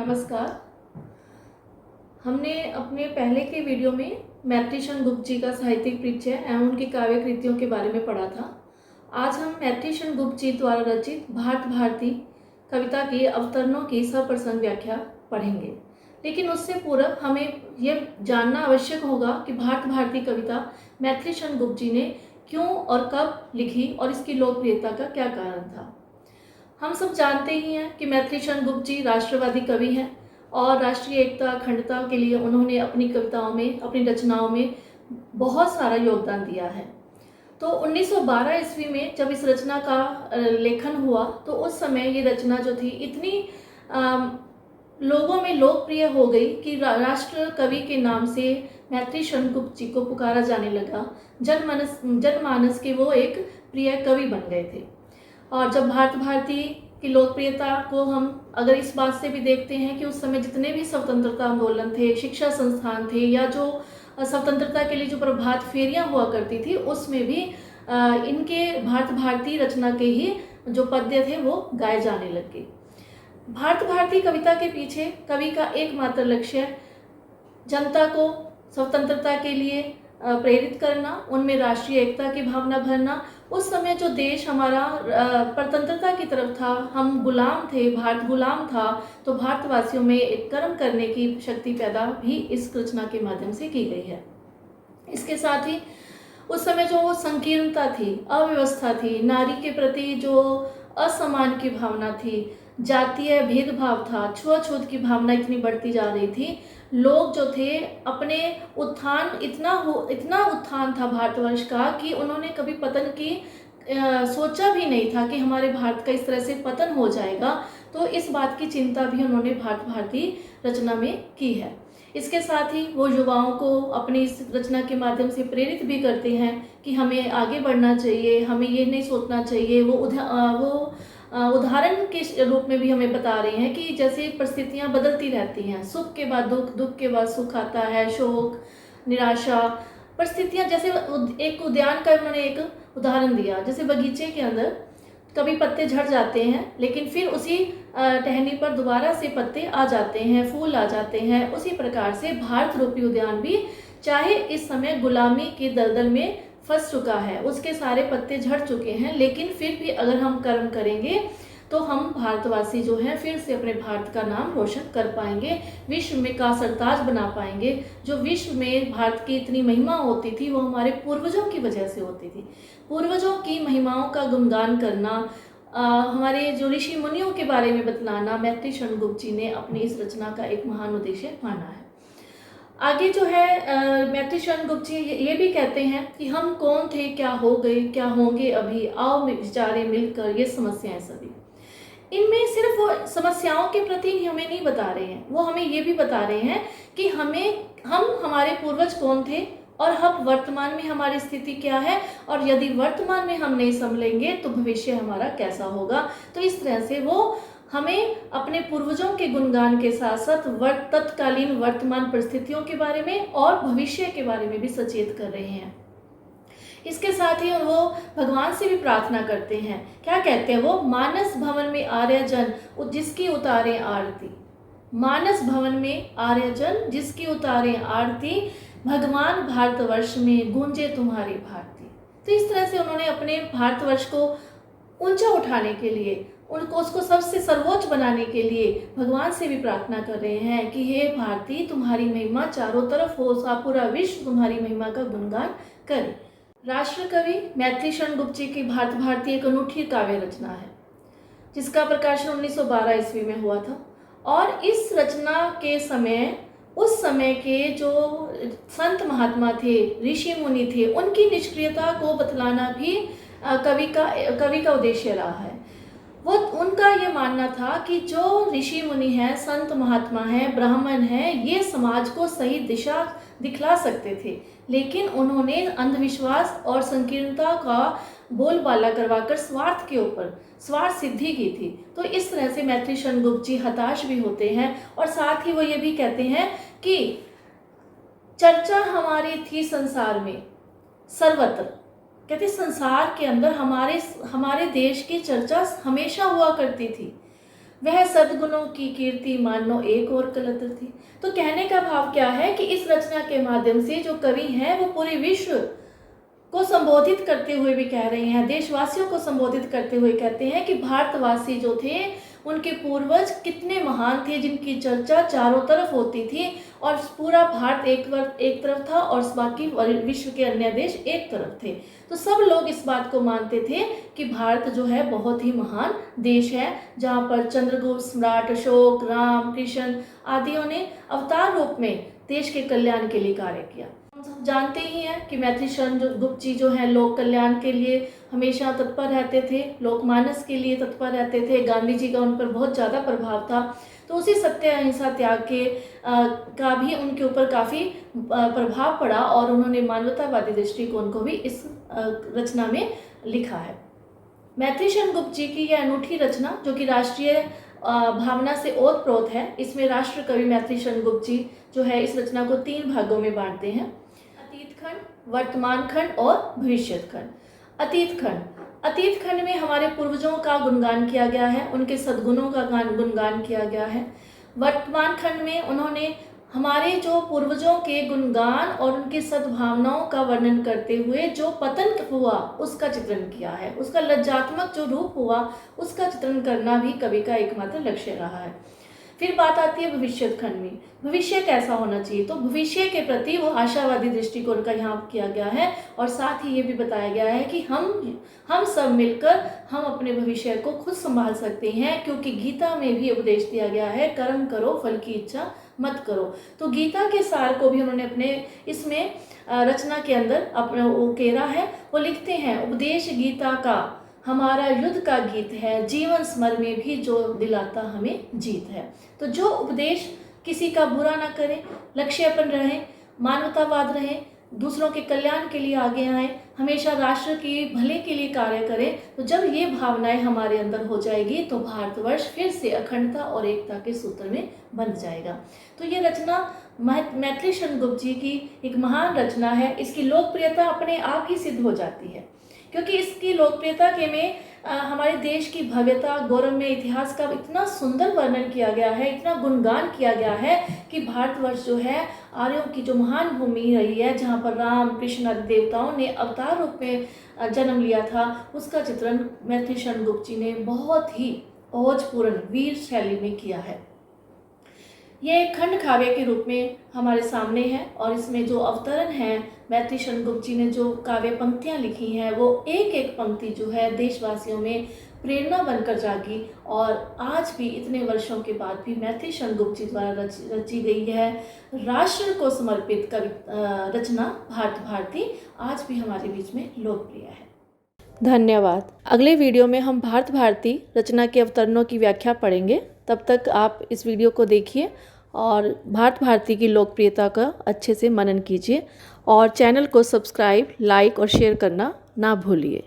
नमस्कार। हमने अपने पहले के वीडियो में मैत्री शरण गुप्त जी का साहित्यिक परिचय एवं उनकी काव्य कृतियों के बारे में पढ़ा था। आज हम मैत्री शरण गुप्त जी द्वारा रचित भारत भारती कविता के अवतरणों की सप्रसंग व्याख्या पढ़ेंगे। लेकिन उससे पूर्व हमें यह जानना आवश्यक होगा कि भारत भारती कविता मैत्री शरण गुप्त जी ने क्यों और कब लिखी और इसकी लोकप्रियता का क्या कारण था। हम सब जानते ही हैं कि मैत्री शरण गुप्त जी राष्ट्रवादी कवि हैं और राष्ट्रीय एकता अखंडता के लिए उन्होंने अपनी कविताओं में, अपनी रचनाओं में बहुत सारा योगदान दिया है। तो 1912 ईस्वी में जब इस रचना का लेखन हुआ तो उस समय ये रचना जो थी इतनी लोगों में लोकप्रिय हो गई कि राष्ट्र कवि के नाम से मैत्री शरण गुप्त जी को पुकारा जाने लगा। जनमानस के वो एक प्रिय कवि बन गए थे। और जब भारत भारती की लोकप्रियता को हम अगर इस बात से भी देखते हैं कि उस समय जितने भी स्वतंत्रता आंदोलन थे, शिक्षा संस्थान थे या जो स्वतंत्रता के लिए जो प्रभात फेरियां हुआ करती थी, उसमें भी इनके भारत भारती रचना के ही जो पद्य थे वो गाए जाने लगे। भारत भारती कविता के पीछे कवि का एकमात्र लक्ष्य जनता को स्वतंत्रता के लिए प्रेरित करना, उनमें राष्ट्रीय एकता की भावना भरना। उस समय जो देश हमारा स्वतंत्रता की तरफ था, हम गुलाम थे, भारत गुलाम था, तो भारतवासियों में एक कर्म करने की शक्ति पैदा भी इस रचना के माध्यम से की गई है। इसके साथ ही उस समय जो संकीर्णता थी, अव्यवस्था थी, नारी के प्रति जो असमान की भावना थी, जातीय भेदभाव था, छुआछूत की भावना इतनी बढ़ती जा रही थी। लोग जो थे अपने इतना उत्थान था भारतवर्ष का कि उन्होंने कभी पतन की सोचा भी नहीं था कि हमारे भारत का इस तरह से पतन हो जाएगा। तो इस बात की चिंता भी उन्होंने भारत भारती रचना में की है। इसके साथ ही वो युवाओं को अपनी इस रचना के माध्यम से प्रेरित भी करते हैं कि हमें आगे बढ़ना चाहिए, हमें ये नहीं सोचना चाहिए। वो उदाहरण के रूप में भी हमें बता रहे हैं कि जैसे परिस्थितियां बदलती रहती हैं, सुख के बाद दुख, दुख के बाद सुख आता है, शोक, निराशा, परिस्थितियां जैसे एक उद्यान का उन्होंने एक उदाहरण दिया। जैसे बगीचे के अंदर कभी पत्ते झड़ जाते हैं लेकिन फिर उसी टहनी पर दोबारा से पत्ते आ जाते हैं, फूल आ जाते हैं। उसी प्रकार से भारत रूपी उद्यान भी चाहे इस समय गुलामी के दलदल में फंस चुका है, उसके सारे पत्ते झड़ चुके हैं, लेकिन फिर भी अगर हम कर्म करेंगे तो हम भारतवासी जो हैं फिर से अपने भारत का नाम रोशन कर पाएंगे, विश्व में का सरताज बना पाएंगे। जो विश्व में भारत की इतनी महिमा होती थी वो हमारे पूर्वजों की वजह से होती थी। पूर्वजों की महिमाओं का गुणगान करना, हमारे जो ऋषि मुनियों के बारे में बतलाना मैत्री शरण गुप्त जी ने अपनी इस रचना का एक महान उद्देश्य माना है। आगे जो है मैत्री शरण गुप्त जी ये भी कहते हैं कि हम कौन थे, क्या हो गए, क्या होंगे अभी, आओ विचारे मिलकर ये समस्याएं सभी। इनमें सिर्फ वो समस्याओं के प्रति हमें नहीं बता रहे हैं, वो हमें ये भी बता रहे हैं कि हम हमारे पूर्वज कौन थे और हम वर्तमान में हमारी स्थिति क्या है, और यदि वर्तमान में हम नहीं संभलेंगे तो भविष्य हमारा कैसा होगा। तो इस तरह से वो हमें अपने पूर्वजों के गुणगान के साथ साथ तत्कालीन वर्तमान परिस्थितियों के बारे में और भविष्य के बारे में भी सचेत कर रहे हैं। इसके साथ ही वो भगवान से भी प्रार्थना करते हैं। क्या कहते हैं वो? मानस भवन में आर्यजन जिसकी उतारे आरती, मानस भवन में आर्यजन जिसकी उतारे आरती, भगवान भारतवर्ष में गूंजे तुम्हारी भारती। तो इस तरह से उन्होंने अपने भारतवर्ष को ऊंचा उठाने के लिए, उसको सबसे सर्वोच्च बनाने के लिए भगवान से भी प्रार्थना कर रहे हैं कि हे भारती, तुम्हारी महिमा चारों तरफ हो, पूरा विश्व तुम्हारी महिमा का गुणगान करे। राष्ट्र कवि मैत्री शरण गुप्त जी की भारत भारती एक अनूठी काव्य रचना है जिसका प्रकाशन 1912 ईस्वी में हुआ था। और इस रचना के समय उस समय के जो संत महात्मा थे, ऋषि मुनि थे, उनकी निष्क्रियता को बतलाना भी कवि का उद्देश्य रहा है। वो उनका ये मानना था कि जो ऋषि मुनि हैं, संत महात्मा हैं, ब्राह्मण हैं, ये समाज को सही दिशा दिखला सकते थे, लेकिन उन्होंने अंधविश्वास और संकीर्णता का बोलबाला करवाकर स्वार्थ के ऊपर स्वार्थ सिद्धि की थी। तो इस तरह से मैत्री शरण गुप्त जी हताश भी होते हैं और साथ ही वो ये भी कहते हैं कि चर्चा हमारी थी संसार में सर्वत्र, कहते संसार के अंदर हमारे देश की चर्चा हमेशा हुआ करती थी, वह सद्गुणों की कीर्ति मानो एक और कलत्र थी। तो कहने का भाव क्या है कि इस रचना के माध्यम से जो कवि हैं वो पूरे विश्व को संबोधित करते हुए भी कह रहे हैं, देशवासियों को संबोधित करते हुए कहते हैं कि भारतवासी जो थे उनके पूर्वज कितने महान थे, जिनकी चर्चा चारों तरफ होती थी और पूरा भारत एक तरफ था और बाकी विश्व के अन्य देश एक तरफ थे। तो सब लोग इस बात को मानते थे कि भारत जो है बहुत ही महान देश है, जहाँ पर चंद्रगुप्त सम्राट अशोक, राम, कृष्ण आदियों ने अवतार रूप में देश के कल्याण के लिए कार्य किया। हम जानते ही हैं कि मैथिली शरण गुप्त जी जो हैं लोक कल्याण के लिए हमेशा तत्पर रहते थे, लोकमानस के लिए तत्पर रहते थे। गांधी जी का उन पर बहुत ज़्यादा प्रभाव था, तो उसी सत्य अहिंसा त्याग के का भी उनके ऊपर काफ़ी प्रभाव पड़ा और उन्होंने मानवतावादी दृष्टिकोण को भी इस रचना में लिखा है। मैथिली शरण गुप्त जी की यह अनूठी रचना जो कि राष्ट्रीय भावना से ओतप्रोत है, इसमें राष्ट्र कवि मैथिली शरण गुप्त जी जो है इस रचना को 3 भागों में बांटते हैं: अतीत खंड, वर्तमान खंड और भविष्यत खंड। अतीत खंड में हमारे पूर्वजों का गुणगान किया गया है, उनके सद्गुणों का गुणगान किया गया है। वर्तमान खंड में उन्होंने हमारे जो पूर्वजों के गुणगान और उनकी सद्भावनाओं का वर्णन करते हुए जो पतन हुआ उसका चित्रण किया है, उसका लज्जात्मक जो रूप हुआ उसका चित्रण करना भी कवि का एकमात्र लक्ष्य रहा है। फिर बात आती है भविष्यत खंड में, भविष्य कैसा होना चाहिए, तो भविष्य के प्रति वो आशावादी दृष्टिकोण का यहाँ किया गया है और साथ ही ये भी बताया गया है कि हम सब मिलकर हम अपने भविष्य को खुद संभाल सकते हैं, क्योंकि गीता में भी उपदेश दिया गया है कर्म करो फल की इच्छा मत करो। तो गीता के सार को भी उन्होंने अपने इसमें रचना के अंदर अपना उकेरा है। वो लिखते हैं, उपदेश गीता का हमारा युद्ध का गीत है, जीवन स्मर में भी जो दिलाता हमें जीत है। तो जो उपदेश किसी का बुरा ना करे, लक्ष्यपन रहे, मानवतावाद रहे, दूसरों के कल्याण के लिए आगे आए, हमेशा राष्ट्र की भले के लिए कार्य करें, तो जब ये भावनाएं हमारे अंदर हो जाएगी तो भारतवर्ष फिर से अखंडता और एकता के सूत्र में बंध जाएगा। तो ये रचना मैथिली शरण गुप्त जी की एक महान रचना है। इसकी लोकप्रियता अपने आप ही सिद्ध हो जाती है, क्योंकि इसकी लोकप्रियता के में हमारे देश की भव्यता, गौरवमय इतिहास का इतना सुंदर वर्णन किया गया है, इतना गुणगान किया गया है कि भारतवर्ष जो है आर्यों की जो महान भूमि रही है, जहाँ पर राम, कृष्ण आदि देवताओं ने अवतार रूप में जन्म लिया था, उसका चित्रण मैथिली शरण गुप्त जी ने बहुत ही ओजपूर्ण वीर शैली में किया है। ये एक खंड काव्य के रूप में हमारे सामने है और इसमें जो अवतरण है, मैथिली शरण गुप्त जी ने जो काव्य पंक्तियाँ लिखी हैं, वो एक एक पंक्ति जो है देशवासियों में प्रेरणा बनकर जागी और आज भी इतने वर्षों के बाद भी मैथिली शरण गुप्त जी द्वारा रची गई है राष्ट्र को समर्पित रचना भारत भारती आज भी हमारे बीच में लोकप्रिय है। धन्यवाद। अगले वीडियो में हम भारत भारती रचना के अवतरणों की व्याख्या पढ़ेंगे। तब तक आप इस वीडियो को देखिए और भारत भारती की लोकप्रियता का अच्छे से मनन कीजिए और चैनल को सब्सक्राइब, लाइक और शेयर करना ना भूलिए।